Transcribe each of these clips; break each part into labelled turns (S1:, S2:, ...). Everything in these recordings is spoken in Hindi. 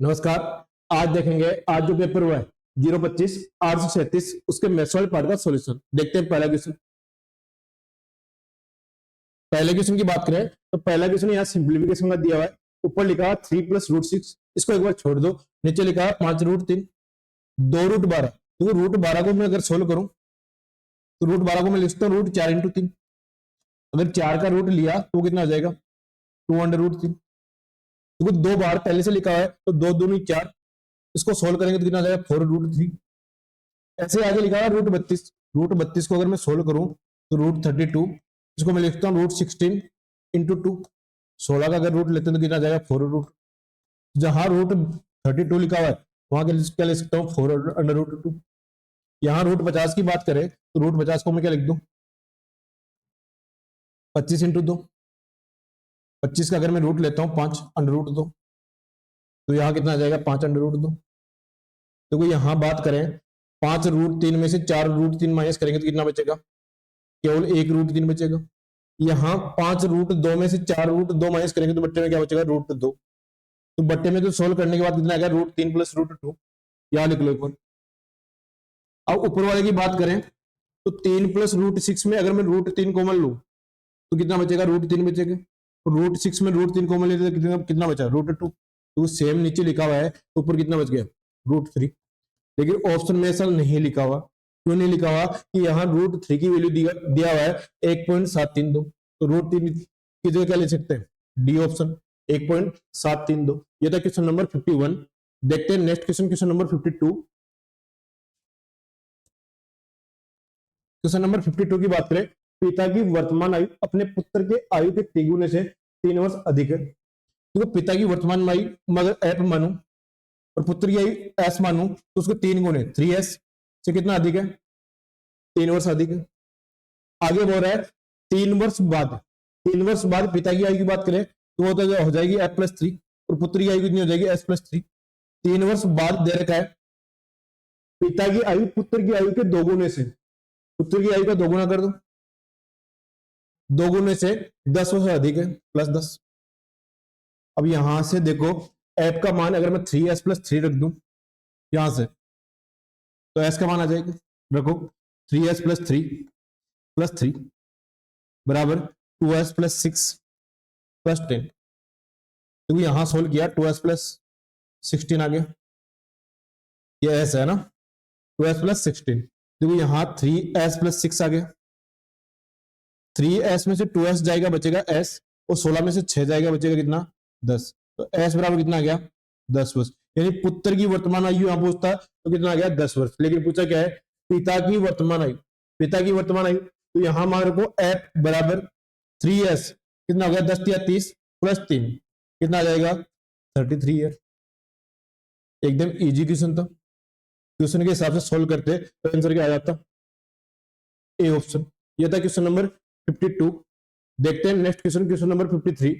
S1: नमस्कार। आज देखेंगे, आज जो पेपर हुआ है 025 837 उसके मैथ्स वाले पार्ट का सॉल्यूशन। देखते हैं पहला क्वेश्चन। पहले क्वेश्चन की बात करें तो पहला क्वेश्चन यहाँ सिंप्लीफिकेशन का दिया हुआ है। ऊपर लिखा है 3 + √6, इसको एक बार छोड़ दो। नीचे लिखा है 5√3 2√12। तो √12 को मैं अगर सोल्व करूं तो √12 को मैं लिखता हूँ √4 × 3। अगर 4 का रूट लिया तो कितना हो जाएगा 2√3। क्योंकि दो बार पहले से लिखा है तो 2 दूनी 4, इसको सोल्व करेंगे तो कितना आ जाएगा 4√3। ऐसे आगे लिखा है √32 को अगर मैं सोल्व करूं तो √32, इसको मैं लिखता हूँ √16 × 2। 16 का अगर रूट लेते हैं तो कितना आ जाएगा 4√। जहां √32 लिखा हुआ है वहां क्या लिख सकता हूँ 4√2। यहाँ √50 की बात करें तो √50 को मैं क्या लिख दूं 25 × 2। 25 का अगर मैं रूट लेता हूँ 5√2, तो यहाँ कितना आ जाएगा 5√2। तो यहाँ बात करें 5√3 में से 4√3 माइनस करेंगे तो कितना बचेगा, केवल 1√3 बचेगा। यहाँ 5√2 में से 4√2 माइनस करेंगे तो बट्टे में क्या बचेगा √2। तो बट्टे में तो सोल्व करने के बाद कितना आएगा √3 + √2। यहाँ लिख लो एक बार। अब ऊपर वाले की बात करें तो 3 + √6 में अगर मैं √3 कॉमन लूं तो कितना बचेगा √3 बचेगा। तो √6 में √3 कॉमन लेते तो कितना बचा √2। तो सेम नीचे लिखा हुआ है तो ऊपर कितना बच गया √3। लेकिन ऑप्शन में ऐसा नहीं लिखा हुआ। क्यों नहीं लिखा हुआ कि यहाँ √3 की वैल्यू दिया हुआ है 1.732। तो √3 की जगह क्या ले सकते हैं डी ऑप्शन 1.732। ये था क्वेश्चन नंबर 51। देखते हैं next question, question number 52। Question number 52 की बात करें, पिता की वर्तमान आयु अपने पुत्र के आयु के तिगुने से 3 वर्ष अधिक है। तो पिता की वर्तमान आयु मगर एफ मानू और पुत्र की आयु एस मानू तो उसको 3 गुने 3s से कितना अधिक है 3 वर्ष अधिक है। आगे बोल रहा है 3 वर्ष बाद, 3 वर्ष बाद पिता की आयु की बात करें तो वो तो हो जाएगी f+3 और पुत्र की आयु कितनी हो जाएगी s+3। 3 वर्ष बाद दे रखा है पिता की आयु पुत्र की आयु के 2 गुने से, पुत्र की आयु का 2 गुना कर दो, 2 गुने से 10 वर्ष अधिक है +10। अब यहां से देखो f का मान अगर मैं 3s+3 रख दूं यहां से तो s का मान आ जाएगा, रखो 3s+3 बराबर 2s+6 + 10। तो यहां सोल्व किया 2s+16 आ गया, ये s है ना 2s+16। देखो यहां 3s+6 आ गया, 3s में से 2s जाएगा बचेगा s और 16 में से 6 जाएगा बचेगा कितना 10। तो s बराबर कितना आ गया 10 वर्ष। यानी पुत्र की वर्तमान आयु यहां पूछता तो कितना आ गया 10 वर्ष। लेकिन पूछा क्या है पिता की वर्तमान आयु, पिता की वर्तमान आयु तो यहां मान रखो f बराबर 3s कितना हो गया 10 या 30 + 3 कितना आ जाएगा 33 ईयर। एकदम इजी क्वेश्चन था, क्वेश्चन के हिसाब से सोल्व करते तो आंसर क्या आ जाता ए ऑप्शन। ये था क्वेश्चन नंबर 52। देखते हैं next question, question number 53।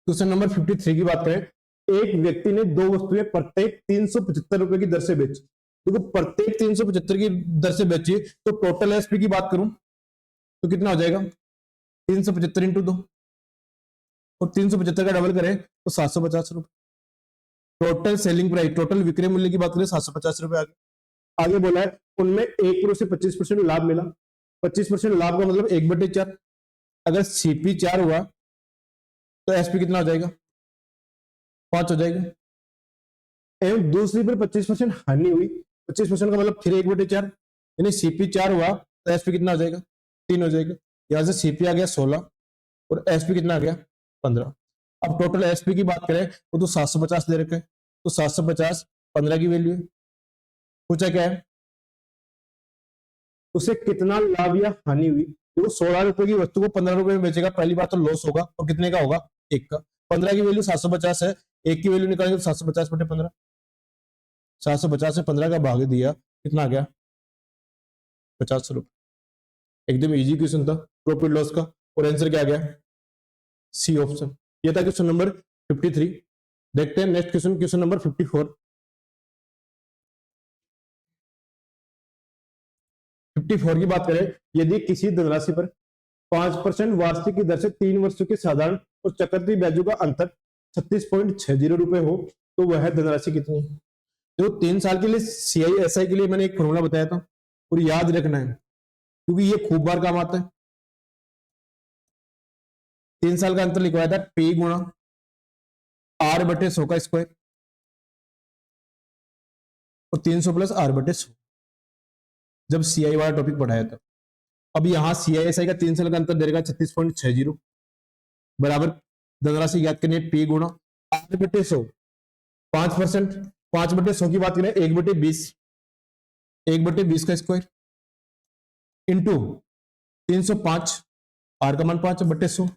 S1: Question number 53 की बात करें, एक व्यक्ति ने 2 वस्तुएं प्रत्येक 375 रुपए की दर से बेची। देखो प्रत्येक 375 की दर से बेची तो टोटल एसपी की बात करूं तो कितना हो जाएगा 375 × 2 और 375 का डबल करें तो 750 रुपए। टोटल सेलिंग प्राइस, टोटल विक्रय मूल्य की बात करें 750 रुपए। आगे बोला है उनमें 1 से 25% लाभ मिला। 25% लाभ का मतलब 1/4। अगर सीपी 4 हुआ तो एसपी कितना हो जाएगा 5 हो जाएगा। एवं दूसरी पर 25% हानि हुई, 25% का मतलब फिर 1/4, यानी सीपी 4 हुआ तो एसपी कितना हो जाएगा 3 हो जाएगा। यहां से सीपी आ गया 16 और एसपी कितना आ गया 15। अब टोटल एसपी की बात करें वो तो 750 दे रखे, तो 750 15 की वैल्यू है। पूछा क्या है उसे कितना लाभ या हानि हुई। तो 16 रुपए की वस्तु को 15 रुपए में बेचेगा, पहली बात तो लॉस होगा और कितने का होगा 1 का। 15 की वैल्यू 750 है, 1 की वैल्यू निकालेंगे तो 750/15, 750 से 15 का भाग दिया कितना आ गया 50 रुपए। एकदम इजी क्वेश्चन था प्रॉफिट लॉस का और आंसर क्या आ गया सी ऑप्शन। ये था क्वेश्चन नंबर 53। देखते हैं नेक्स्ट क्वेश्चन, क्वेश्चन नंबर 54। 54 की बात करें, यदि किसी धनराशि पर 5% वार्षिक की दर से 3 वर्षों के साधारण और चक्रवृद्धि ब्याजों का अंतर 36.60 रुपए हो तो वह धनराशि कितनी है। जो 3 साल के लिए CISI के लिए मैंने एक फॉर्मूला बताया था और याद रखना है क्योंकि ये खूब बार काम आता है। 3 साल का अंतर लिखवाया था P गुणा R/100 का स्क्वायर और 300 प्लस R/100 जब CI वाला टॉपिक पढ़ाया था। अब यहाँ CISI का 3 साल का अंतर देगा 36.60 बराबर धनराशि ज्ञात करनी है P गुणा R/100 5%, 5/100 की बात करें 1/20, 1/20 का स्क्वायर इंटू 305, R का मान 5/100।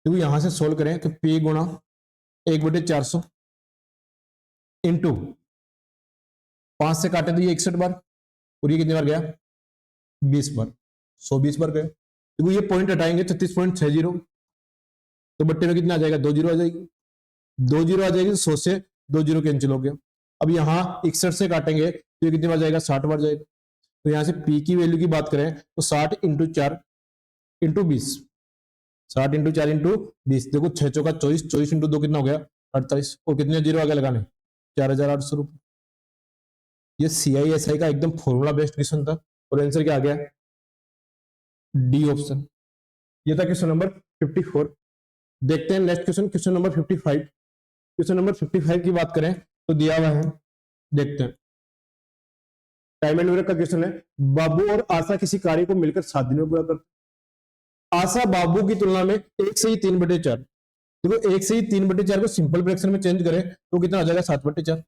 S1: तो यहां से सोल्व करें तो P गुणा 1/400 इंटू 5 से काटे तो ये 61 बार और ये कितनी बार गया 20 बार, 120 बार गए। तो ये पॉइंट हटाएंगे 36.60 तो बट्टे में कितना आ जाएगा 2 जीरो आ जाएगी, 2 जीरो आ जाएगी, 100 से 2 जीरो कैंसिल हो गया। अब यहाँ 61 से काटेंगे तो ये कितनी बार जाएगा 60 बार जाएगा। तो यहाँ से P की वैल्यू की बात करें तो 60 इंटू 4 इंटू 20, 60 इंटू 4 इंटू 20, देखो 6 चौका 24, 24 इंटू 2 कितना हो गया 48 और कितने जीरो आगे लगाने 4800 रुपये। ये CISI का एकदम फॉर्मूला बेस्ड क्वेश्चन था और आंसर क्या आ गया डी ऑप्शन। ये था क्वेश्चन नंबर 54। देखते हैं next question, question number 55। Question number 55 की बात करें तो दिया हुआ है, देखते हैं। टाइम एंड वर्क का क्वेश्चन है। बाबू और आशा किसी कार्य को मिलकर 7 दिन में पूरा करते। आशा बाबू की तुलना में 1 से ही 3/4, देखो 1 से ही 3/4 को सिंपल फ्रैक्शन में चेंज करें तो कितना आ जाएगा 7/4।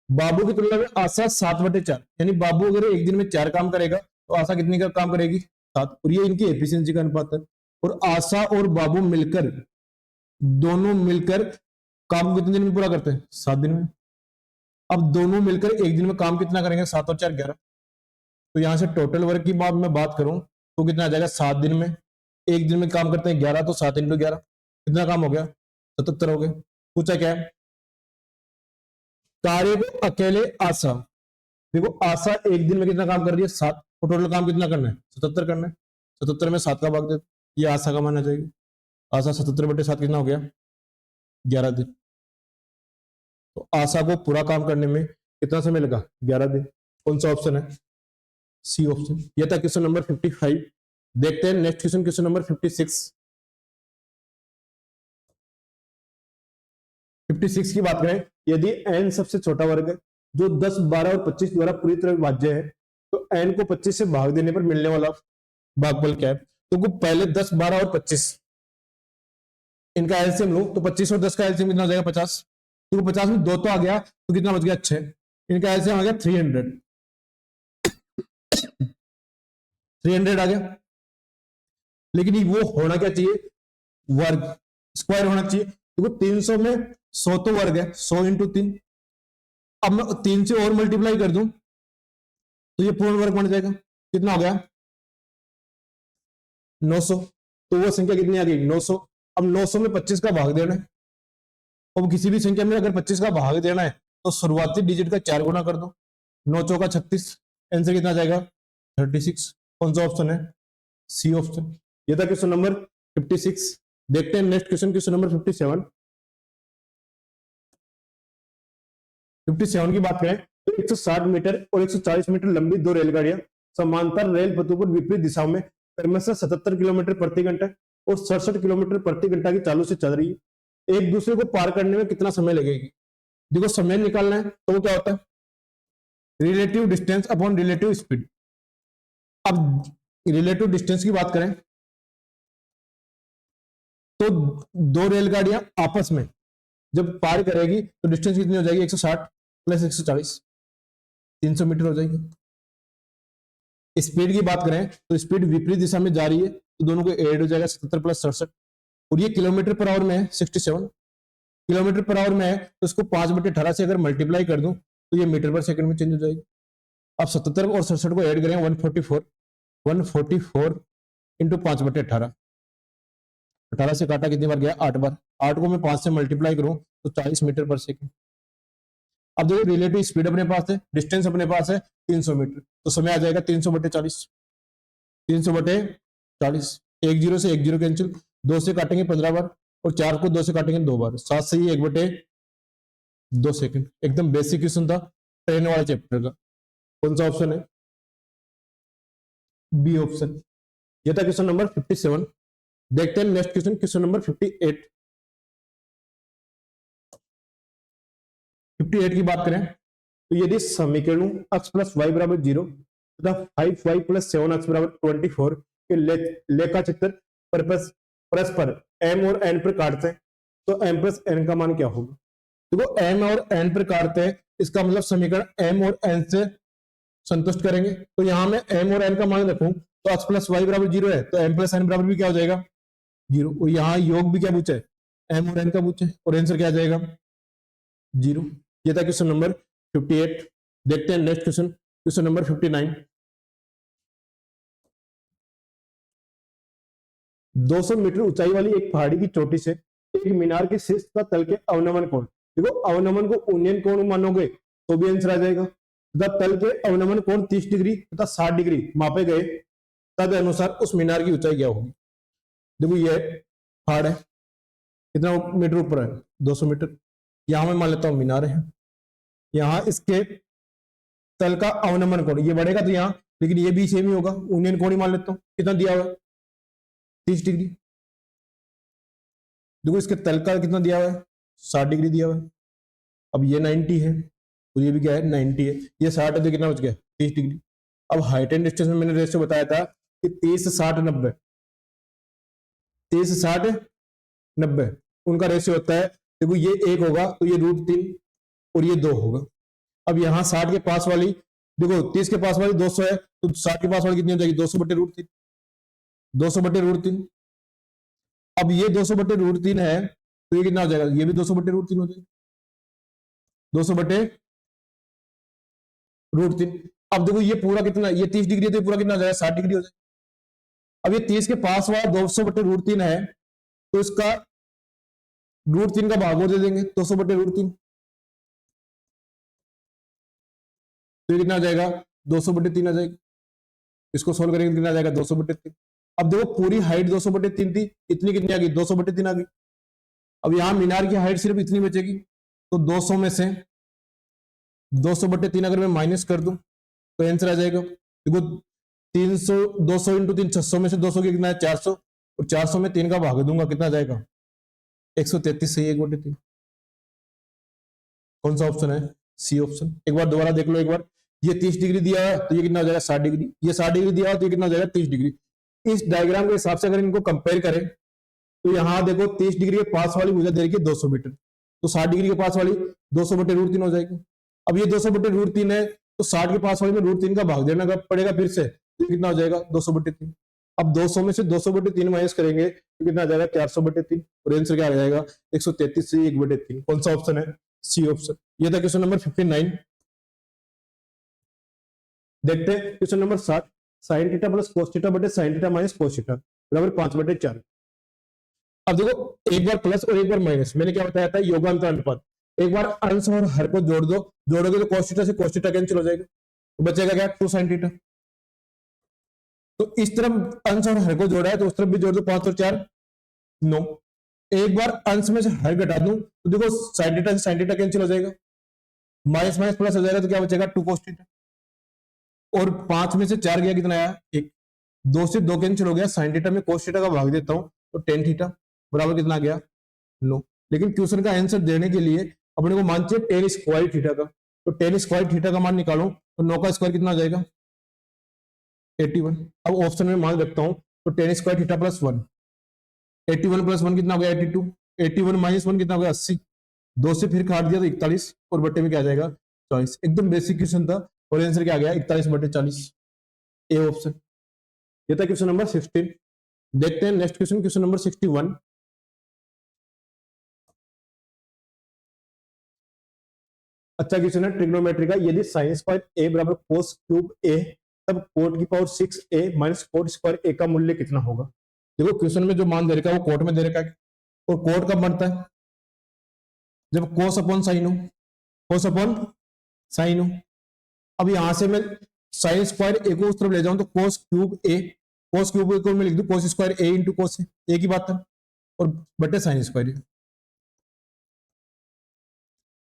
S1: बाबू की तुलना में आशा 7/4, यानी बाबू अगर एक दिन में 4 काम करेगा तो आशा कितनी का काम करेगी 7, और ये इनकी एफिशिएंसी का अनुपात है। और आशा और बाबू मिलकर, दोनों मिलकर काम कितने दिन में पूरा करते हैं 7 दिन में। अब दोनों मिलकर एक दिन में काम कितना करेंगे 7 और 4 11। तो यहां से टोटल वर्क की मैं बात करूं तो कितना आ जाएगा 7 दिन में, एक दिन में काम करते हैं 11, तो 7 इंटू 11 कितना काम हो गया 77 हो गए। पूछा क्या है कार्य को अकेले आशा, देखो आशा एक दिन में कितना काम कर रही है 7 और टोटल काम कितना करना है 77 करना है। 77 में 7 का भाग दे, ये आशा का मानना चाहिए। आशा 77/7 कितना हो गया 11 दिन। तो आशा को पूरा काम करने में कितना समय लगा 11 दिन। कौन सा ऑप्शन है सी ऑप्शन। यह था क्वेश्चन नंबर 55। देखते हैं नेक्स्ट क्वेश्चन, क्वेश्चन नंबर 56। 56 की बात करें, यदि n सबसे छोटा वर्ग है जो 10, 12 और 25 द्वारा पूरी तरह विभाज्य है तो n को 25 से भाग देने पर मिलने वाला भागफल क्या है। तो पहले 10, 12 और 25 इनका एलसीएम लो तो 25 और 10 का एलसीएम कितना हो जाएगा 50। तो 50 में 2 तो आ गया तो कितना बच गया 6, इनका एलसीएम आ गया 300, 300 आ गया। लेकिन वो होना क्या चाहिए वर्ग, स्क्वायर होना चाहिए। देखो 300 में 100 तो वर्ग है, 100 इंटू 3। अब मैं 3 से और मल्टीप्लाई कर दूं तो ये पूर्ण वर्ग बन जाएगा, कितना हो गया 900। तो वो संख्या कितनी आ गई 900। अब 900 में 25 का भाग देना है। अब किसी भी संख्या में अगर 25 का भाग देना है तो शुरुआती डिजिट का 4 गुना कर दो, 9 चौका 36, आंसर कितना जाएगा 36। कौन सा ऑप्शन है सी ऑप्शन। ये था क्वेश्चन नंबर 56। देखते हैं नेक्स्ट क्वेश्चन, क्वेश्चन नंबर 57। 57 की बात करें तो 160 मीटर और 140 मीटर लंबी 2 रेलगाड़ियां समांतर रेल पथों पर विपरीत दिशाओं में क्रमशः 77 किलोमीटर प्रति घंटा और 67 किलोमीटर प्रति घंटा की चालू से चल रही है। एक दूसरे को पार करने में कितना समय लगेगी। देखो समय निकालना है तो वो क्या होता है relative distance upon relative speed. अब रिलेटिव डिस्टेंस की बात करें तो 2 रेलगाड़ियां आपस में जब पार करेगी तो डिस्टेंस कितनी हो जाएगी 160 प्लस 140, 300 मीटर हो जाएगी। स्पीड की बात करें तो स्पीड विपरीत दिशा में जा रही है तो दोनों को ऐड हो जाएगा 77 प्लस 67, और ये किलोमीटर पर आवर में है 67 किलोमीटर पर आवर में है तो इसको 5/18 से अगर मल्टीप्लाई कर दूं तो ये मीटर पर सेकंड में चेंज हो जाएगी। अब 77 और 67 को ऐड करें 144 इंटू 5/18, 18 से काटा कितनी बार गया 8 बार, 8 को मैं 5 से मल्टीप्लाई करूं तो 40 मीटर पर सेकंड। अब देखो रिलेटिव स्पीड अपने पास है, डिस्टेंस अपने पास है 300 मीटर, तो समय आ जाएगा 300/40, 300/40 40, एक जीरो से एक जीरो कैंसिल, 2 से काटेंगे 15 बार और 4 को 2 से काटेंगे 2 बार, 7 से ही 1/2 सेकंड। एकदम बेसिक क्वेश्चन था ट्रेन वाले चैप्टर का। कौन सा ऑप्शन है? B option. ये था क्वेश्चन नंबर 57। देखते हैं नेक्स्ट क्वेश्चन, क्वेश्चन नंबर 58। 58 की बात करें तो यदि समीकरणों x प्लस वाई बराबर 0 तथा 5y प्लस 7x बराबर 24 के लेखा चित्र परस्पर m और n पर काटते हैं तो m प्लस n का मान क्या होगा? देखो m और n पर काटते हैं, इसका मतलब समीकरण m और n से संतुष्ट करेंगे। तो यहां मैं m और n का मान रखूं तो x प्लस वाई बराबर 0 है तो m प्लस n बराबर भी क्या हो जाएगा? 0। और यहाँ योग भी क्या पूछा है? m और n का पूछा है और आंसर क्या आ जाएगा? 0। ये था क्वेश्चन नंबर 58। देखते हैं next question, question number 59। 200 metre ऊंचाई वाली एक पहाड़ी की चोटी से एक मीनार के शीर्ष का तल के अवनमन कोण, देखो अवनमन को उन्नयन कोण मानोगे तो भी आंसर आ जाएगा, तथा तल के अवनमन कोण 30 डिग्री तथा 60 डिग्री मापे गए, तद अनुसार उस मीनार की ऊंचाई क्या होगी? देखो ये पहाड़ है, कितना मीटर ऊपर है? 200 मीटर। यहां मैं मान लेता हूं मीनार है, यहां इसके तल का अवनमन कोण ये बढ़ेगा तो यहाँ, लेकिन ये भी सेम ही होगा, उन्नयन कोण ही मान लेता हूं। कितना दिया हुआ है? 30 डिग्री। देखो इसके तल का कितना दिया हुआ है? 60 डिग्री दिया हुआ है। अब ये 90 है तो ये भी क्या है? 90 है। ये 60 है तो कितना बच गया? 30 डिग्री। अब हाइट एंड डिस्टेंस में मैंने रेशियो बताया था कि 30 60 90, 30 60 90 उनका रेशियो होता है। देखो ये 1 होगा तो ये √3 और ये 2 होगा। अब यहाँ 60 के पास वाली, देखो 30 के पास वाली 200 है तो 60 के पास वाली कितनी हो जाएगी? 200/√3, 200/√3। अब ये 200/√3 है तो ये कितना हो जाएगा? ये भी 200/√3 हो जाएगा, 200/√3। अब देखो ये पूरा कितना, ये 30 डिग्री है तो पूरा कितना हो जाएगा? 60 डिग्री हो जाएगा। अब ये 30 के पास वाला 200/√3 है तो इसका √3 का भाग और दे देंगे, 200/√3, तो ये कितना आ जाएगा? 200/3 आ जाएगा। इसको सोल्व करेंगे कितना आ जाएगा? 200/3। अब देखो पूरी हाइट 200/3 थी, इतनी कितनी आ गई? 200/3 आ गई। अब यहां मीनार की हाइट सिर्फ इतनी बचेगी तो 200 में से 200/3 अगर मैं माइनस कर दूं तो आंसर आ जाएगा। देखो 300, 200 इंटू 3 600 में से 200 की कितना है? 400, और 400 में 3 का भाग दूंगा कितना आ जाएगा? 133 सही है 1/3। कौन सा ऑप्शन है? C option. एक बार दोबारा देख लो, एक बार ये 30 डिग्री दिया है तो ये कितना हो जाएगा? 60 डिग्री। ये 60 डिग्री दिया है तो ये कितना हो जाएगा? 30 डिग्री। इस डायग्राम के हिसाब से अगर इनको कंपेयर करें तो यहाँ देखो 30 डिग्री के पास वाली भुजा दे रखी है 200 मीटर, तो 60 डिग्री के पास वाली 200/√3 हो जाएगी। अब ये 200/√3 है तो 60 के पास वाली में √3 का भाग देना पड़ेगा फिर से, तो कितना हो जाएगा? 200/3। अब 200 में से 200/3 माइनस करेंगे तो कितना आ जाएगा? 400/3, और आंसर क्या आ जाएगा? 133 से 1/3। कौन सा ऑप्शन है? C option. ये था क्वेश्चन नंबर 59। देखते हैं question number 60। Sine theta plus cos theta बटे sine theta minus cos theta बराबर 5/4। अब देखो एक बार प्लस और एक बार माइनस, मैंने क्या बताया था? योगांतर अनुपात। एक बार अंश और हर को जोड़ दो, जोड़ोगे तो cos थीटा से cos थीटा कैंसिल हो जाएगा, तो बचेगा क्या? 2 sin थीटा। तो इस तरफ अंश और हर को जोड़ा है तो उस तरफ भी जोड़ दो, 5 और 4 9। एक बार अंश में से हर घटा दूं तो देखो sin थीटा से sin थीटा कैंसिल हो जाएगा, माइनस माइनस प्लस हो जाएगा तो क्या बचेगा? 2 cos थीटा। और 5 में से 4 गया कितना आया? 1। 2 से 2 कैंसिल हो गया, sin थीटा में cos थीटा का भाग देता हूं तो tan थीटा बराबर कितना गया? 9। लेकिन क्वेश्चन का आंसर देने के लिए अपने को मान चाहिए tan स्क्वायर थीटा का, तो tan स्क्वायर थीटा का मान निकालो तो 9 का स्क्वायर कितना आ जाएगा? 81। अब ऑप्शन में मान रखता हूं तो tan square theta plus 1, 81 plus 1 कितना हो गया? 82। 81 माइनस 1 कितना हो गया? 80। 2 से फिर काट दिया तो 41, और बट्टे में क्या आ जाएगा? 40। एकदम बेसिक क्वेश्चन था और आंसर क्या आ गया? 41/40, ए ऑप्शन। ये था क्वेश्चन नंबर 16। देखते हैं नेक्स्ट क्वेश्चन, क्वेश्चन नंबर 61। अच्छा क्वेश्चन है ट्रिग्नोमेट्री का। यदि साइन स्क्वायर ए बराबर कोस क्यूब ए तब कोट की power 6a minus cot square A का मूल्य कितना होगा? देखो क्वेश्चन में जो मान दे रखा है वो कोट में दे रखा है, और कोट कब बनता है? जब कोस अपॉन साइन हो, कोस अपॉन साइन हो। अब यहां से मैं साइन स्क्वायर ए को उस तरफ ले जाऊं तो कोस क्यूब ए, कोस क्यूब को मैं लिख दूं कोस स्क्वायर ए इंटू कोस ए, एक ही बात है, और बटे साइन स्क्वायर।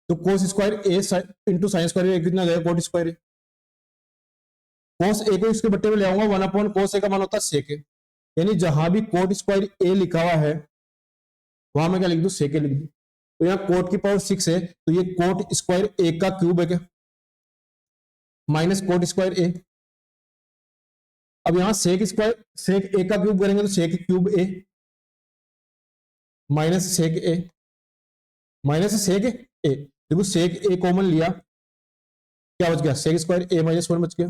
S1: तो कोस स्क्वायर ए इंटू साइन स्क्वायर कितना जाएगा कोट स्क्वायर ए। कोस ए को इसके बट्टे में ले आऊंगा, 1 कोस ए का मान होता है सेक ए, यानी जहां भी कोट स्क्वायर ए लिखा हुआ है वहां मैं क्या लिख दूं सेक ए लिख दूं। तो यहाँ कोट की पावर 6 है, तो ये कोट स्क्वायर ए का क्यूब है क्या, माइनस कोट स्क्वायर ए। अब यहां सेक स्क्वायर सेक ए का क्यूब करेंगे तो सेक क्यूब ए माइनस सेक ए माइनस सेक ए। देखो सेक ए कॉमन लिया, क्या बच गया सेक स्क्वायर ए माइनस 1 बच गया।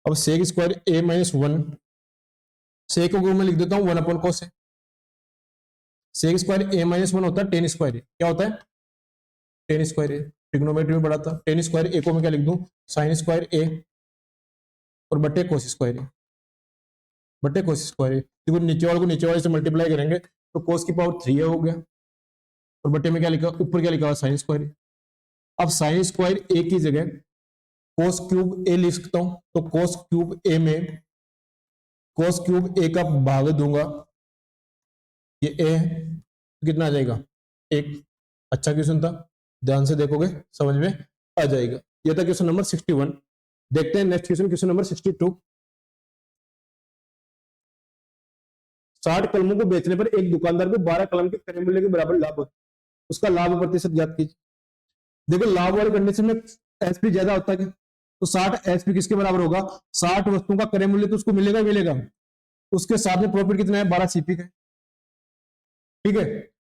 S1: अब सेक स्क्वायर ए माइनस 1, सेक को मैं लिख देता हूं 1 कोस ए। सेक स्क्वायर ए माइनस 1 होता है टेन स्क्वायर ए, क्या होता है टेन स्क्वायर ए, ट्रिग्नोमेट्री में पढ़ा था। टेन स्क्वायर ए को मैं क्या लिख दूं साइन स्क्वायर ए और बटे कोस स्क्वायर ए, बटे कोस स्क्वायर ए। देखो नीचे वाले को नीचे वाले से मल्टीप्लाई करेंगे तो कोस की पावर 3 हो गया, और बटे में क्या लिखा ऊपर क्या लिखा हुआ साइन स्क्वायर ए। अब साइन स्क्वायर ए की जगह कोस क्यूब ए लिख सकता हूं, तो कोस क्यूब ए में कोस क्यूब ए का भाग दूंगा, ये ए है, तो कितना आ जाएगा एक। अच्छा क्वेश्चन था, ध्यान से देखोगे समझ में आ जाएगा। ये था क्वेश्चन नंबर 61। देखते हैं नेक्स्ट क्वेश्चन, क्वेश्चन नंबर 62। 60 कलमों को बेचने पर एक दुकानदार को 12 कलम के क्रय मूल्य के बराबर लाभ होता है, उसका लाभ प्रतिशत ज्ञात कीजिए। देखो लाभ वाली कंडीशन में एसपी ज्यादा होता है, तो 60 एसपी किसके बराबर होगा 60 वस्तुओं का क्रय मूल्य तो उसको मिलेगा ही मिलेगा, उसके साथ में प्रॉफिट कितना है 12 सीपी का, ठीक है।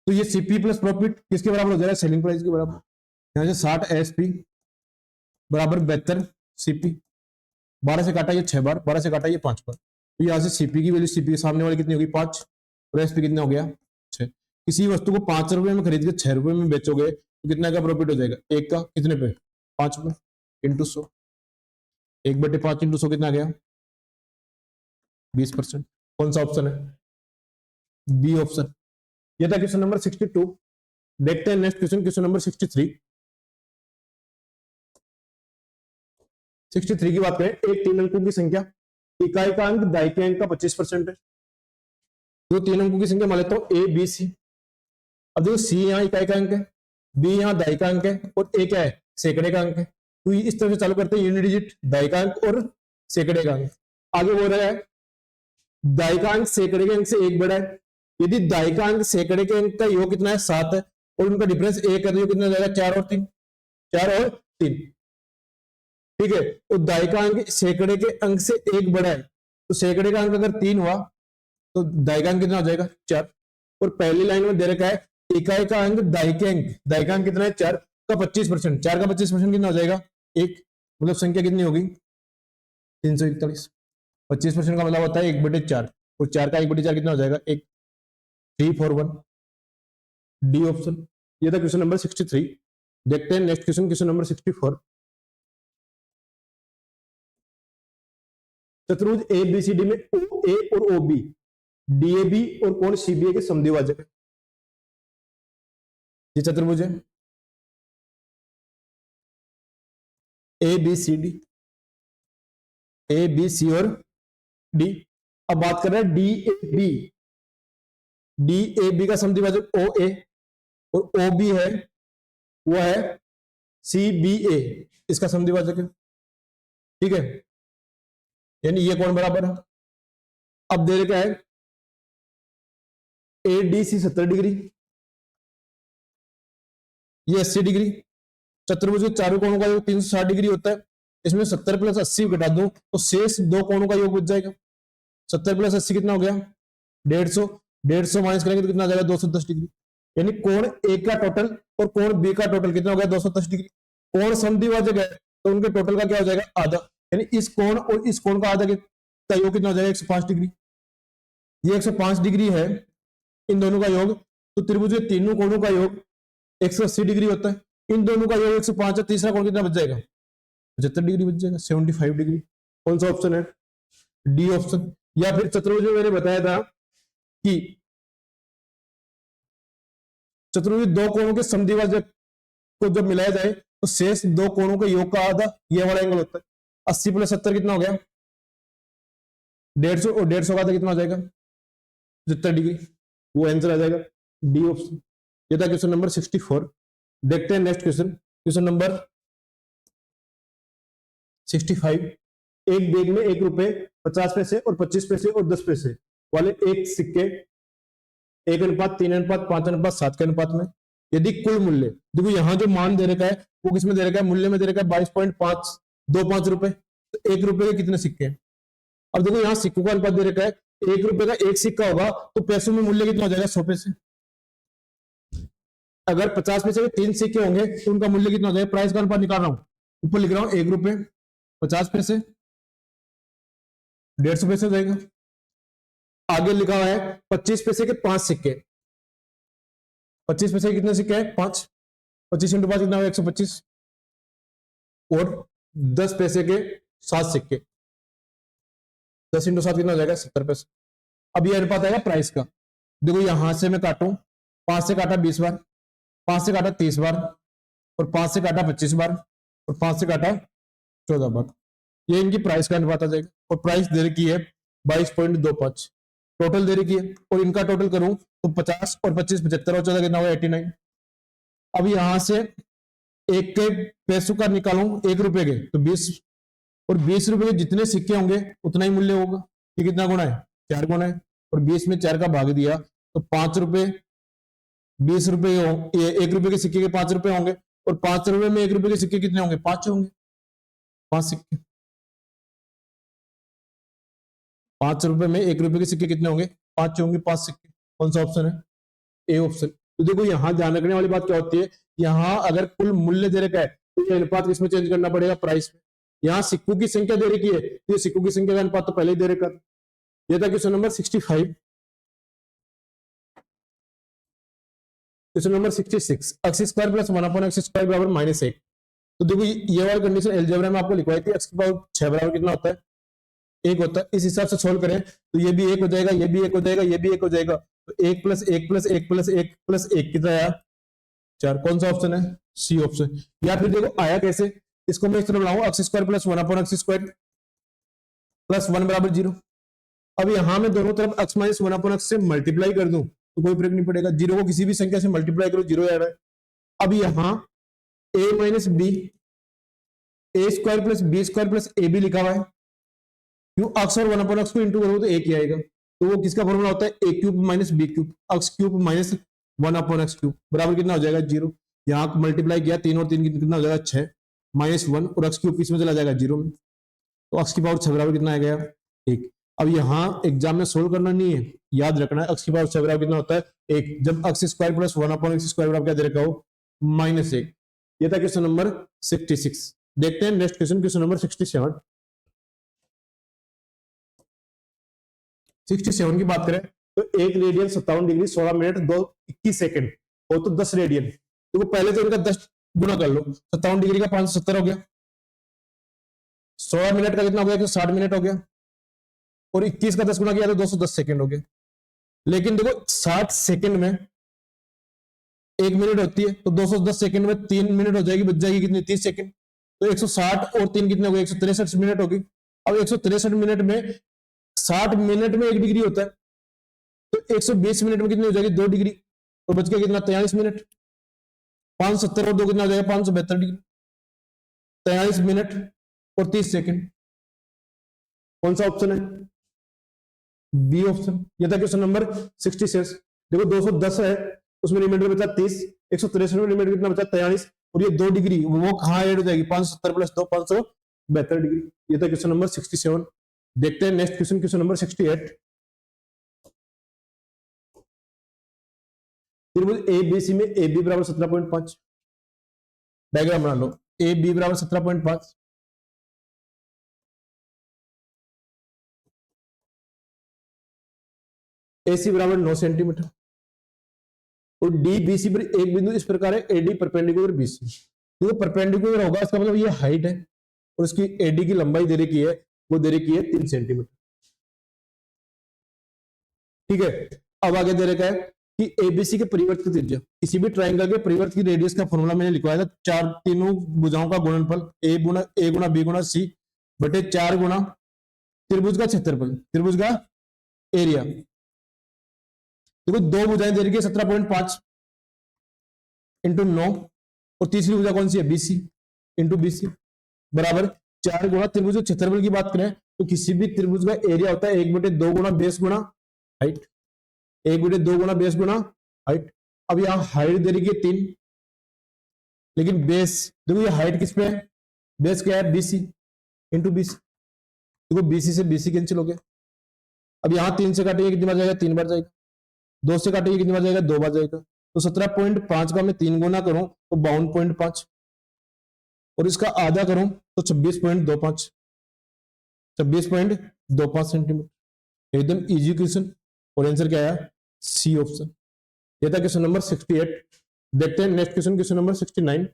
S1: तो ये सीपी प्लस प्रॉफिट किसके बराबर हो जाएगा सेलिंग प्राइस के बराबर। यहां से 60 एसपी बराबर 72 सीपी, 12 से काटा ये 6 बार, 12 से काटा ये 5 बार, तो यहां से सीपी की वैल्यू सीपी के सामने वाली कितनी होगी 5, और एसपी कितना हो गया 6। किसी वस्तु को 5 रुपए में खरीद के 6 रुपए में बेचोगे तो कितना का प्रॉफिट हो जाएगा एक का कितने पे 5 में इंटू 100, 1/5 इंटू 100 कितना आ गया 20%। कौन सा ऑप्शन है बी ऑप्शन। ये था क्वेश्चन नंबर 62। देखते हैं नेक्स्ट क्वेश्चन, क्वेश्चन नंबर 63। 63 की बात करें, एक 3 अंकों की संख्या इकाई का अंक दाई के अंक का 25% है। जो 3 अंकों की संख्या मान लेता हूं ए बी सी। अब देखो सी यहाँ इकाई का अंक है, बी यहाँ दाई का अंक है, और ए क्या है सैकड़े का अंक है। तो इस तरह से चालू करते हैं यूनिट डिजिट दाई का अंक और सैकड़े का अंक। आगे बोल रहा है दाई का अंक सैकड़े के अंक से 1 बड़ा है। यदि दाई का अंक सैकड़े के अंक का योग कितना है 7 है, और उनका डिफरेंस 1 है, तो कितना जाएगा 4 और 3, 4 और 3, ठीक है। तो दाई का अंक सैकड़े के अंक से 1 बड़ा है, तो सैकड़े का अंक अगर 3 हुआ तो दाई का अंक कितना हो जाएगा 4। और पहली लाइन में दे रखा है इकाई का अंक दाई के अंक, दाई का अंक कितना है 4 का 25%, 4 का 25% कितना हो जाएगा 1, मतलब संख्या कितनी होगी 341। 25% का मतलब होता है 1/4, और 4 का 1/4 कितना हो जाएगा 1, 3 4 1 डी ऑप्शन। ये था क्वेश्चन नंबर 63। देखते हैं नेक्स्ट क्वेश्चन, क्वेश्चन नंबर 64। चतुर्भुज ए बी सी डी में ओ ए और O B D A B और कोण सी बी ए के समद्विभाजक है। ये चतुर्भुज है A B C D, A B C और डी। अब बात कर रहे हैं D A B, D A B का समद्विभाजक ओ ए, और ओ बी है वो है सी बी ए, इसका समद्विभाजक है, ठीक है। यानी ये कौन बराबर है। अब दे रखा है ए डी सी 70 डिग्री, ये 80 डिग्री। चतुर्भुज के चारों कोणों का योग 360 डिग्री होता है। इसमें 70 + 80 घटा दो तो शेष दो कोणों का योग बच जाएगा। 70 + 80 कितना हो गया 150, 150 माइनस करेंगे तो कितना आ जाएगा 210 डिग्री। यानी कोण ए का टोटल और कोण बी का टोटल कितना हो गया 210 डिग्री। कोण समद्विभाजक है तो उनके टोटल का क्या हो जाएगा आधा, यानी इस कोण और इस कोण का आधा का योग कितना हो जाएगा 105 डिग्री। ये 105 डिग्री है इन दोनों का योग, तो त्रिभुज के तीनों कोणों का योग 180 डिग्री होता है। इन दोनों का योग 105 है, तीसरा कोण कितना बच जाएगा 75 डिग्री बच जाएगा, 75 डिग्री। कौन सा ऑप्शन है डी ऑप्शन। या फिर चतुर्भुज में मैंने बताया था कि चतुर्भुज दो कोणों के समद्विभाजक को जब मिलाया जाए तो शेष दो कोणों के योग का आधा ये वाला एंगल होता है। 80 + 70 कितना हो गया 150 और 150 का तो कितना आ जाएगा 75 डिग्री, वो आंसर आ जाएगा डी ऑप्शन। ये था क्वेश्चन नंबर 64। देखते हैं नेक्स्ट क्वेश्चन, क्वेश्चन नंबर 65। एक बैग में 1 रुपए 50 पैसे और 25 पैसे और 10 पैसे वाले एक सिक्के 1:3:5:7 के अनुपात में यदि कुल मूल्य, देखो यहाँ जो मान दे रखा है वो किसमें दे रखा है, मूल्य में दे रखा है 22.525 रुपए। तो 1 रुपए के कितने सिक्के हैं? अब देखो यहाँ सिक्कों का अनुपात दे रखा है, 1 रुपए का एक सिक्का होगा तो पैसों में मूल्य कितना हो जाएगा 100 पैसे। अगर 50 पैसे के 3 सिक्के होंगे तो उनका मूल्य कितना हो जाएगा, प्राइस का अनुपात निकाल रहा हूं, ऊपर लिख रहा हूं 1 रुपए 50 पैसे 150 पैसे हो जाएगा। आगे लिखा हुआ है 25 पैसे के 5 सिक्के, 25 पैसे के कितने सिक्के हैं 5, 25 इंटू 5 कितना होगा 125, और 10 पैसे के 7 सिक्के, 10 इंटू 7 कितना हो जाएगा 70 पैसे। अब ये अनुपात आएगा प्राइस का। देखो यहां से मैं काटूं, 5 से काटा 20 बार, 5 से काटा 30 बार, और 5 से काटा 25 बार, और 5 से काटा 14 बार, ये इनकी प्राइस का अनुपात आ जाएगा। और प्राइस दे रखी है 22.25, टोटल दे रखी है, और इनका टोटल करूं तो 50 और 25 75 और 14 कितना होगा 89। अब यहां से एक के पैसों का निकालूं 1 रुपए के तो 20, और 20 रुपए के जितने सिक्के होंगे उतना ही मूल्य होगा। ये कितना गुना है 4 गुना है, और 20 में 4 का भाग दिया तो 5 रुपए, 20 रुपए 1 रुपए के सिक्के के 5 रुपए होंगे, और 5 रुपए में 1 रुपए के सिक्के कितने होंगे 5 होंगे, 5 सिक्के। 5 रुपए में 1 रुपए के सिक्के कितने होंगे 5 होंगे, 5 सिक्के। कौन सा ऑप्शन है, ए ऑप्शन। तो देखो यहां ध्यान रखने वाली बात क्या होती है, यहां अगर कुल मूल्य दे रखा है तो ये अनुपात किसमें चेंज करना पड़ेगा, प्राइस में। यहाँ सिक्कों की संख्या दे रखी है तो ये सिक्कों की संख्या का अनुपात तो पहले ही दे रखा था। ये था question number 65। Question number 66, x square plus 1/x square बराबर -1। तो देखो ये वाली कंडीशन अलजेब्रा में आपको लिखवाई थी, x की पावर 6 बराबर कितना होता है 1 होता है। इस हिसाब से सोल्व करें तो ये भी 1 हो जाएगा, ये भी 1 हो जाएगा, ये भी 1 हो जाएगा, तो 1 + 1 + 1 + 1 + 1 कितना आया 4। कौन सा ऑप्शन है, सी ऑप्शन। या फिर देखो आया कैसे, इसको मैं इस तरह बनाऊंगा x square plus 1/x square plus 1 बराबर 0। अब यहां में दोनों तरफ x माइनस 1/x से मल्टीप्लाई कर दूं तो कोई फर्क नहीं पड़ेगा, 0 को किसी भी संख्या से मल्टीप्लाई करो 0 आ रहा है। अब यहां a minus b, a square plus b square plus a b लिखा हुआ है, क्यों x और 1/x को इंटू करोगे तो एक ही आएगा, तो वो किसका फॉर्मूला होता है a cube minus b cube, x cube minus 1/x cube बराबर कितना हो जाएगा 0। यहाँ मल्टीप्लाई किया 3 और 3 कितना हो जाएगा 6 -1, और x क्यूब किसमें चला जाएगा 0 में, तो x की पावर 6 बराबर कितना आ गया 1। अब यहाँ एग्जाम में सोल्व करना नहीं है, याद रखना है x की पावर 6 बराबर कितना होता है 1, जब x square plus 1/x square बराबर क्या दे रखा हो -1। ये था क्वेश्चन नंबर 66। देखते हैं नेक्स्ट क्वेश्चन, क्वेश्चन नंबर 67। 67 की बात करें तो 1 रेडियन 57 डिग्री 16 मिनट 21 सेकंड हो तो 10 रेडियन, तो पहले तो इनका 10 गुना कर लो, 57 डिग्री का 570 हो गया, 16 मिनट का कितना हो गया 160 मिनट हो गया, और 21 का 10 गुना किया तो 210 सेकंड हो गया। लेकिन देखो 60 सेकंड में 1 मिनट होती है, तो 210 सेकंड में 3 मिनट हो जाएगी, बच जाएगी कितनी 30 सेकंड, तो 160 और 3 कितने हो गए 163 मिनट होगी। अब 163 मिनट में 60 मिनट में 1 डिग्री होता है, तो 120 मिनट में कितनी हो जाएगी 2 डिग्री, और बच गया कितना 43 मिनट, 570 और 2 कितना हो जाएगा 572 डिग्री, 43 मिनट और 30 सेकंड। कौन सा ऑप्शन है, बी ऑप्शन। यह था क्वेश्चन नंबर 66। देखो 210 है, उसमें रिमाइंडर बचा 30, 163 में रिमाइंडर कितना बचा 43, और ये 2 डिग्री वो कहां ऐड हो जाएगी 570 प्लस 2 572 डिग्री। ये था क्वेश्चन नंबर 67। देखते हैं नेक्स्ट क्वेश्चन, क्वेश्चन नंबर 68। त्रिभुज ए बी सी में ए बी बराबर 17.5, डायग्राम बना लो, ए बी बराबर 17.5, ए सी बराबर 9 सेंटीमीटर, और डी बी सी पर एक बिंदु इस प्रकार है एडी परपेंडिकुलर बी सी। देखो परपेंडिकुलर होगा इसका मतलब ये हाइट है, और इसकी एडी की लंबाई दे रखी है, वो दे रखी है 3 सेंटीमीटर। ठीक है, अब आगे दे रखा है कि एबीसी के परिवर्त की त्रिज्या, किसी भी ट्राइंगल के परिवर्त की रेडियस का फॉर्मूला मैंने लिखवाया था, चार तीनों भुजाओं का गुणनफल ए गुना बी गुना सी बटे 4 गुना त्रिभुज का क्षेत्रफल, त्रिभुज का एरिया। देखो दो भुजाएं दे रखी है 17.5 इंटू 9, और तीसरी भुजा कौन सी है BC इंटू BC बराबर 4 गुणा त्रिभुज के क्षेत्रफल की बात करें तो किसी भी त्रिभुज का एरिया होता है 1/2 गुणा बेस गुणा हाइट, 1/2 गुणा बेस गुणा हाइट। अब यहां हाइट दे रखी है 3, लेकिन बेस देखो ये हाइट किस पे है, बेस क्या है BC इंटू BC। देखो BC से BC कैंसिल हो गया। अब यहां 3 से काटेंगे कितनी बार जाएगा, 3 बार जाएगा। 2 से काटेंगे कितनी बार जाएगा, 2 बार जाएगा। तो 17.5 का मैं 3 गुना करूं तो 52.5, और इसका आधा करूं तो 26.25, 26.25 सेंटीमीटर। एकदम इजी क्वेश्चन, और आंसर क्या आया, सी ऑप्शन। ये था क्वेश्चन नंबर 68। देखते हैं नेक्स्ट क्वेश्चन, क्वेश्चन नंबर 69।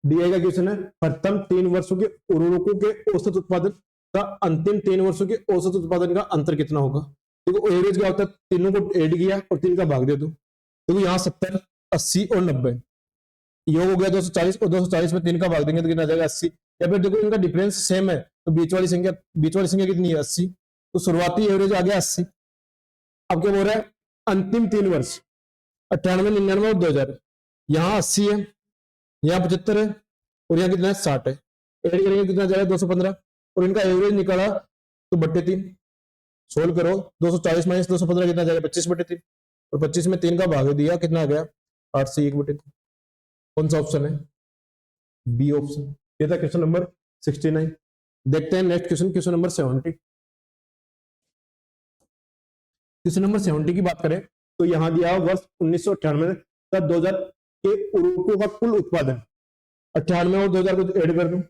S1: दिया गया क्वेश्चन है, प्रथम 3 वर्षों के उर्वरकों के औसत उत्पादन का अंतिम 3 वर्षों के औसत उत्पादन का अंतर कितना होगा। देखो एवरेज क्या होता है, तीनों को ऐड किया और 3 का भाग दे दो। देखो यहाँ 70, 80 और 90 योग हो गया 240, और 240 में 3 का भाग देंगे तो कितना आ जाएगा 80। या फिर देखो इनका डिफरेंस सेम है तो बीच वाली संख्या कितनी है 80, तो शुरुआती एवरेज आ गया 80। अब क्या बोल रहा है, अंतिम 3 वर्ष 98, 99 और 2000, यहाँ 80 है, यहाँ 75 है, और यहाँ कितना है 60 है। ऐड करेंगे कितना जाएगा 215, और इनका एवरेज निकाला तो 3/3। सोल्व करो, 240 माइनस 215 कितना जाएगा 25/3, और 25 में 3 का भाग दिया कितना आ गया 8 से 1/3। कौन सा ऑप्शन है, बी ऑप्शन। ये था क्वेश्चन नंबर 69। देखते हैं next question, question number 70। Question number 70 की बात करें तो यहां दिया वर्ष 1998 का 2000 के उर्वरकों का कुल उत्पादन, 98 और 2000 को ऐड कर दूं,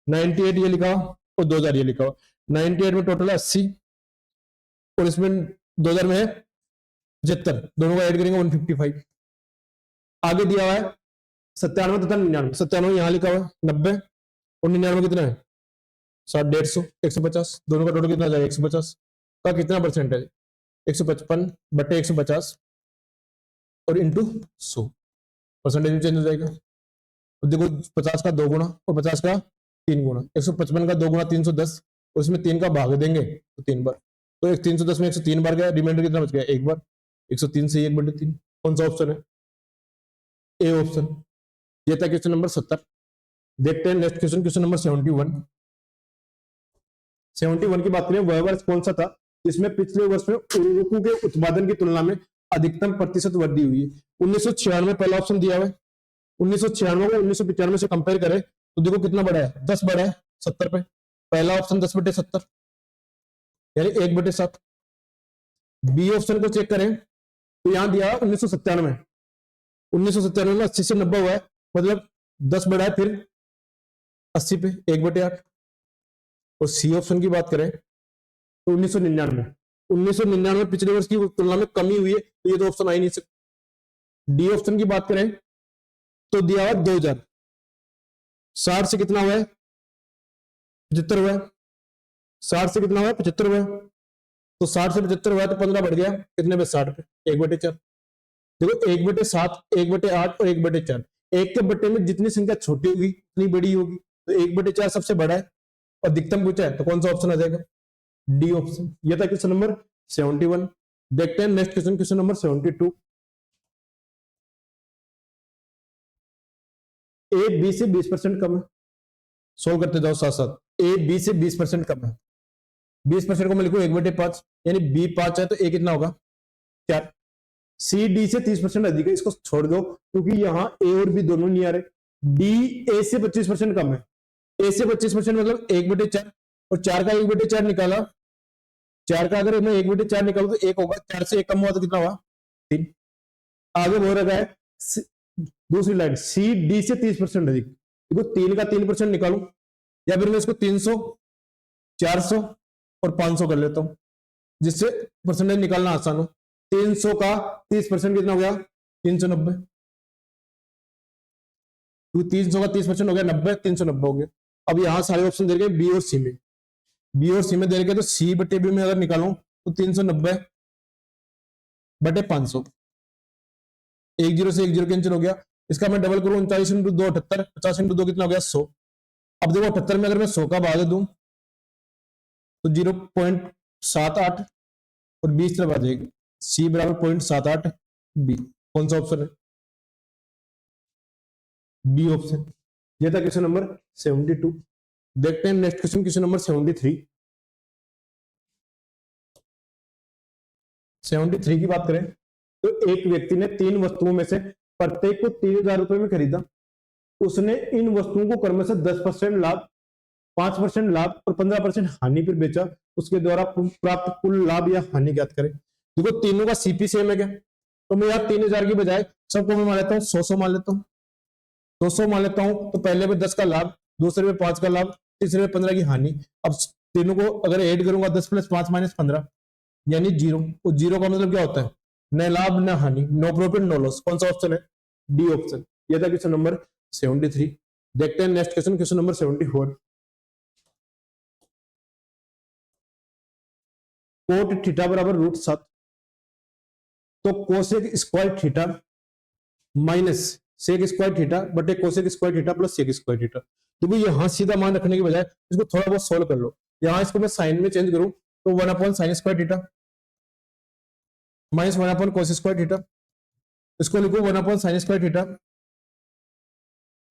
S1: 98 ये लिखा और 2000 ये लिखा हुआ। 98 में टोटल है 80, और इसमें 2000 में है 75, दोनों का ऐड करेंगे 155। आगे दिया हुआ है 97 तथा 99, 97 यहां लिखा हुआ है 90, और 99 कितना है 60, 150, 150, दोनों का टोटल कितना जाएगा 150 का कितना परसेंटेज, 155/150 और इंटू 100 परसेंटेज में चेंज हो जाएगा। तो देखो 50 का 2 गुना और 50 का 3 गुना, 155 का 2 गुना 310, और इसमें 3 का भाग देंगे तो 3 बार, तो 310 में 103 बार गया, रिमाइंडर कितना बच गया 1 बार, 103 से 1/3। कौन सा ऑप्शन है, ए ऑप्शन। ये था क्वेश्चन नंबर 70। देखते हैं नेक्स्ट क्वेश्चन, क्वेश्चन नंबर 71। 71 की बात करें, वह वर्ष कौन सा था जिसमें पिछले वर्ष में उर्वरकों के उत्पादन की तुलना में अधिकतम प्रतिशत वृद्धि हुई है। 1996 पहला ऑप्शन दिया हुआ है। 1996 को 1995 से कंपेयर करें तो देखो कितना बड़ा है, 10 बड़ा है 70 पे। पहला ऑप्शन 10/70 यानी 1/7। बी ऑप्शन को चेक करें तो यहां दिया 1997, 1997 में 80 से 90 हुआ है, मतलब 10 बड़ा है, फिर 80 पे 1/8। और सी ऑप्शन की बात करें तो 1999 पिछले वर्ष की तुलना में कमी हुई है, तो ये तो ऑप्शन आ ही नहीं सकता। डी ऑप्शन की बात करें तो दिया हुआ 2000, 60 से कितना हुआ है 75 हुआ है, 60 से कितना हुआ है 75 हुआ है, तो 60 से 75 हुआ है तो 15 बढ़ गया कितने पे 60 पे 1/4। देखो 1/7, 1/8 और 1/4, एक के बट्टे में जितनी संख्या छोटी होगी उतनी बड़ी होगी, तो 1/4 सबसे बड़ा है और अधिकतम पूछा है, तो कौन सा ऑप्शन आ जाएगा, डी ऑप्शन। यह था क्वेश्चन नंबर 71। देखते हैं next question, question number 72। A B से 20% कम है, सोल्व करते जाओ साथ साथ। ए बी से 20% कम है, 20% को मैं लिखूं 1/5, यानी बी 5 है तो ए कितना होगा 4। सी डी से 30% अधिक है, इसको छोड़ दो क्योंकि यहां ए और बी दोनों नहीं आ रहे। डी ए से 25% कम है, ए से 25% मतलब 1/4, और 4 का 1/4 निकाला, 4 का अगर मैं 1/4 निकालू तो 1 होगा, 4 से 1 कम हुआ तो कितना हुआ 3। आगे बोल रखा है दूसरी लाइन सी डी से 30% अधिक, देखो 3 का 3% निकालू, या फिर मैं इसको 300, 400 और 500 कर लेता हूं जिससे परसेंटेज निकालना आसान हो। 300 का 30% कितना हो गया 390, 300 का 30% हो गया 90, 390 हो गया। अब यहां सारे ऑप्शन दे रखे बी और सी में, बी और सी में दे रखे तो सी बटे बी में अगर निकालूं तो 390/500, 1 0 से 1 0 कैंसिल हो गया, इसका मैं डबल करूं 39 इंटू 2 78, 50 इंटू 2 कितना हो गया 100। अब देखो 78 में अगर मैं 100 का भाग दूं तो 0.78 और 20 तरफ आ जाएगी, सी बराबर 0.78 बी। कौन सा ऑप्शन है? B option. ये था क्वेश्चन नंबर 72। देखते हैं नेक्स्ट क्वेश्चन, क्वेश्चन नंबर 73। 73 की बात करें तो एक व्यक्ति ने 3 वस्तुओं में से प्रत्येक को 3000 रुपए में खरीदा। उसने इन वस्तुओं को क्रमशः 10% लाभ, 5% लाभ और 15% हानि पर बेचा। उसके द्वारा प्राप्त कुल लाभ या हानि ज्ञात करें। देखो तीनों का सीपी सेम है क्या? तो मैं यार 3000 की बजाय सबको मैं मान लेता हूँ 100 मान लेता हूँ, 200 मान लेता हूँ। तो पहले में 10 का लाभ, दूसरे में 5 का लाभ, तीसरे में 15 की हानि। अब तीनों को अगर ऐड करूंगा 10 + 5 - 15 यानी 0। और 0 का मतलब क्या होता है? न लाभ न हानि, नो प्रॉफिट नो लॉस। कौन सा ऑप्शन है? D option. यह था क्वेश्चन नंबर 73। देखते हैं next question, question number 74। Cot theta बराबर √7। तो cosec square theta minus sec square theta बटे cosec square theta plus sec square theta. तो भाई यहां सीधा मान रखने के बजाय इसको थोड़ा बहुत सोल्व कर लो। यहां इसको मैं साइन में चेंज करूं तो 1/sin square theta minus 1/cos square theta, इसको लिखो 1/sin square theta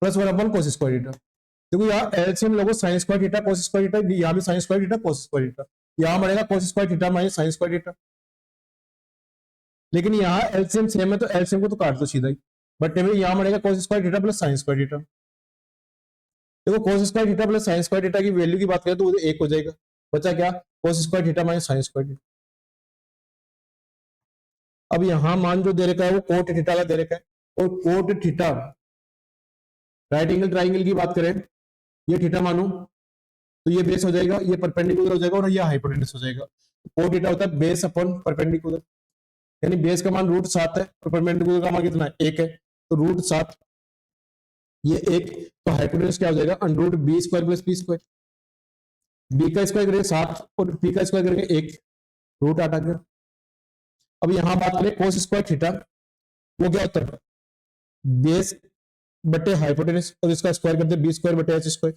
S1: plus 1/cos square theta. देखो यहाँ एलसीएम लोगो sin square theta cos square theta, यहाँ भी sin square theta cos square theta, यहाँ बनेगा cos square theta minus sin square theta. लेकिन यहाँ एलसीएम सेम है तो एलसीएम को तो काट दो सीधा ही, बट यहाँ बनेगा cos square theta plus sin square theta. देखो cos square theta plus sin square theta की वैल्यू की बात करें तो वो 1 हो जाएगा। बचा क्या? cos square theta minus sin square theta. अब यहां मान जो दे रखा है वो कोट थीटा का दे रखा है, और cot theta right angle triangle की बात करें, ये थीटा मानो तो ये बेस हो जाएगा, ये परपेंडिकुलर हो जाएगा और ये हाइपोटेन्यूस हो जाएगा। कोट थीटा होता है बेस अपॉन परपेंडिकुलर, यानी बेस का मान √7 है और परपेंडिकुलर का मान कितना है? 1 है। तो √7 ये 1, तो हाइपोटेन्यूस क्या हो जाएगा? √b² + p²। b का स्क्वायर करेंगे 7 और p का स्क्वायर करेंगे 1, √8 आ गया। अब यहां बात करें cos स्क्वायर थीटा, वो क्या होता है? बेस बटे हाइपोटेन्यूस और इसका स्क्वायर करते हैं b² बटे h²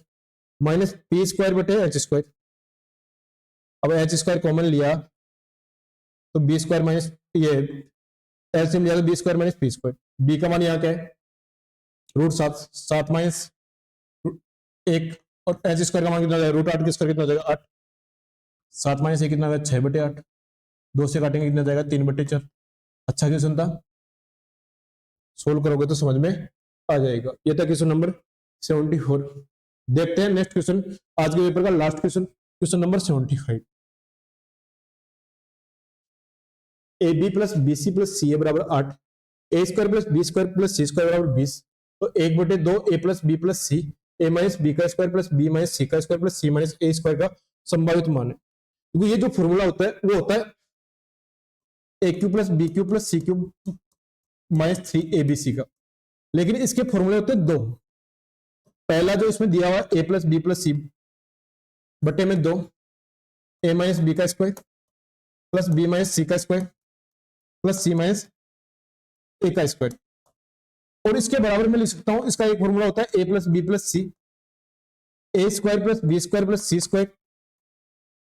S1: माइनस p² बटे h²। अब h² कॉमन लिया तो b² माइनस ये एलसीएम लिया तो b² माइनस p²। b का मान यहाँ क्या है? √7, 7 माइनस 1 और h² का मान कितना हो जाएगा? √8 के स्क्वायर कितना हो जाएगा? 8। 7 माइनस 1 कितना हो जाएगा? 6/8। 2 से काटेंगे कितना जाएगा? 3/4। अच्छा क्वेश्चन था, सोल्व करोगे तो समझ में आ जाएगा। ये था क्वेश्चन नंबर 74। देखते हैं नेक्स्ट क्वेश्चन, आज के पेपर का last question, question number 75। AB + BC + CA बराबर 8, A² + B² + C² बराबर 20। तो 1/2 A + B + C, A - B² + B - C² + C - A² का संभावित मान है। तो ये जो फॉर्मूला होता है वो होता है AQ + BQ + CQ - 3ABC का। लेकिन इसके फॉर्मूले होते हैं 2। पहला जो इसमें दिया हुआ A + B + C बटे में 2 A - B² + B - C² + C - A²। और इसके बराबर में लिख सकता हूं, इसका एक फॉर्मूला होता है A + B + C, A² + B² + C²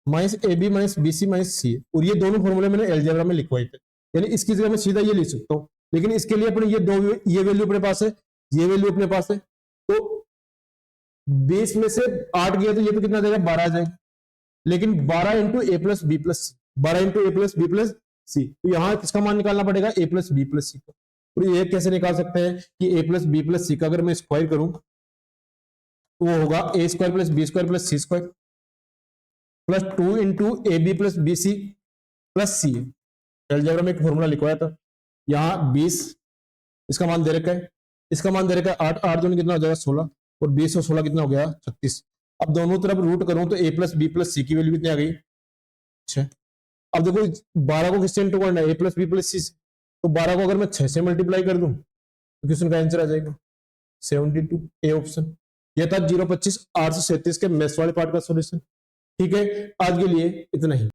S1: -AB - BC - C। और ये दोनों फॉर्मूले मैंने अलजेब्रा में लिखवाए थे, यानी इसकी जगह मैं सीधा ये लिख सकता हूं। लेकिन इसके लिए अपने ये वैल्यू अपने पास है, ये वैल्यू अपने पास है, तो 20 में से 8 गया तो ये तो कितना देगा? 12 आ जाएगा। लेकिन 12 into A + B + C, 12 into A + B + C, तो यहां किसका मान निकालना पड़ेगा? A + B + C का। और ये कैसे निकाल सकते हैं कि A + B + C का अगर मैं स्क्वायर करूं तो वो होगा A² + B² + C² plus 2 into AB + BC + C। Algebra में एक फॉर्मूला लिखवाया था। यहाँ 20 इसका मान दे रखा है, इसका मान दे रखा है 8, 8 दूनी कितना हो जाएगा? 16, और 20 और 16 कितना हो गया? 36। अब दोनों तरफ रूट करूं तो A + B + C की वैल्यू कितनी आ गई? 6। अब देखो 12 को किससे इंटू करना है? A + B + C से। तो 12 को अगर मैं 6 से मल्टीप्लाई कर दूं तो क्वेश्चन का आंसर आ जाएगा 72, ए ऑप्शन। यह था 025 837 के मैथ्स वाले पार्ट का सॉल्यूशन। ठीक है, आज के लिए इतना ही।